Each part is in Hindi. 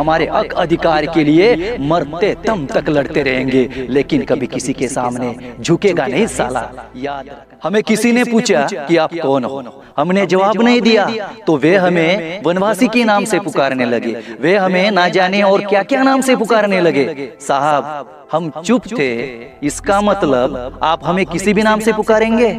हमारे हक अधिकार के लिए मरते दम तक लड़ते रहेंगे, लेकिन कभी किसी के सामने झुकेगा नहीं साला। याद हमें किसी ने पूछा कि आप कौन हो, हमने जवाब नहीं दिया तो वे हमें वनवासी के नाम से पुकारने लगे, वे हमें ना जाने और क्या क्या नाम से पुकारने लगे। साहब हम चुप थे, इसका मतलब आप हमें किसी भी नाम से पुकारेंगे?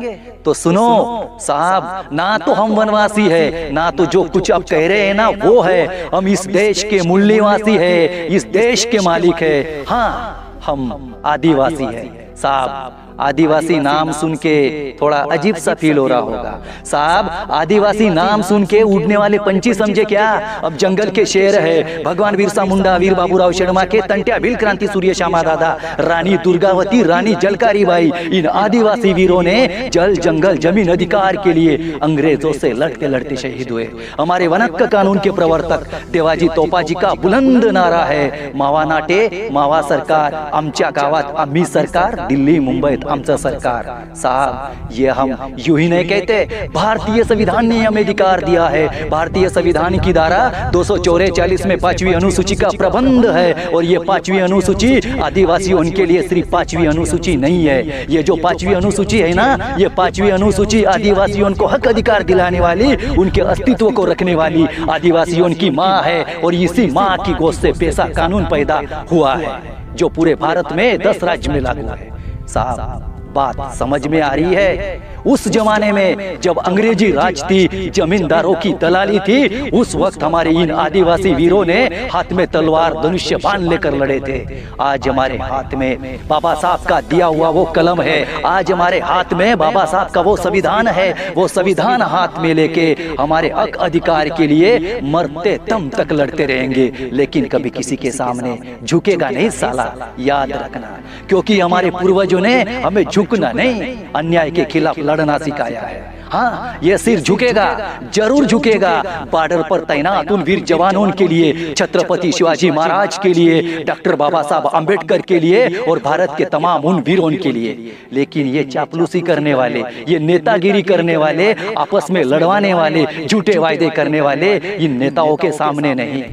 तो सुनो साहब, ना तो हम वनवासी है, ना तो जो कुछ आप कह रहे हैं ना वो है। हम इस देश के मूल्यवासी है, इस देश के मालिक है। हाँ, हम आदिवासी है साहब। आदिवासी नाम सुन के थोड़ा अजीब सा फील हो रहा होगा साहब। आदिवासी नाम सुन के उड़ने वाले पंछी समझे क्या? अब जंगल के शेर है, भगवान बिरसा मुंडा, वीर बाबूराव शर्मा के तंट्या, भील क्रांति सूर्य श्यामा दादा, रानी दुर्गावती, रानी जलकारी बाई, इन आदिवासी वीरों ने जल जंगल जमीन अधिकार के लिए अंग्रेजों से लड़ते लड़ते शहीद हुए। हमारे वनहक्क कानून के प्रवर्तक देवाजी तोपाजी का बुलंद नारा है, मावा नाटे मावा सरकार, आमच्या गावात आम्ही सरकार, दिल्ली मुंबई आमचा सरकार। साहब ये हम यूं ही नहीं कहते, भारतीय संविधान ने हमें अधिकार दिया है। भारतीय संविधान की धारा 244 में 5वीं अनुसूची का प्रबंध है, और ये 5वीं अनुसूची आदिवासियों के लिए सिर्फ 5वीं अनुसूची नहीं है। ये जो 5वीं अनुसूची है ना, ये 5वीं अनुसूची आदिवासियों को हक अधिकार दिलाने वाली, उनके अस्तित्व को रखने वाली आदिवासियों की माँ है, और इसी माँ की गोद से पेशा कानून पैदा हुआ है जो पूरे भारत में 10 राज्य में लागू है। साहब बात समझ में आ रही है? उस जमाने में जब अंग्रेजी राज थी, जमींदारों की दलाली थी, उस वक्त हमारे इन आदिवासी वीरों ने हाथ में तलवार धनुष्य बाण लेकर लड़े थे। आज हमारे हाथ में बाबा साहब का दिया हुआ वो कलम है, आज हमारे हाथ में बाबा साहब का वो संविधान है। वो संविधान हाथ में लेके हमारे हक अधिकार के लिए मरते दम तक लड़ते रहेंगे, लेकिन कभी किसी के सामने झुकेगा नहीं साला। याद रखना, क्योंकि हमारे पूर्वजों ने हमें झुकना नहीं, अन्याय के खिलाफ लड़ना सिखाया है। हाँ, ये सिर झुकेगा, जरूर झुकेगा। बॉर्डर पर तैनात उन वीर जवानों के लिए, छत्रपति शिवाजी महाराज के लिए, डॉक्टर बाबा साहब अम्बेडकर के लिए, और भारत के तमाम उन वीरों के लिए। लेकिन ये चापलूसी करने वाले, ये नेतागिरी करने वाले, आपस में लड़वाने वाले, झूठे वायदे करने वाले, इन नेताओं के सामने नहीं।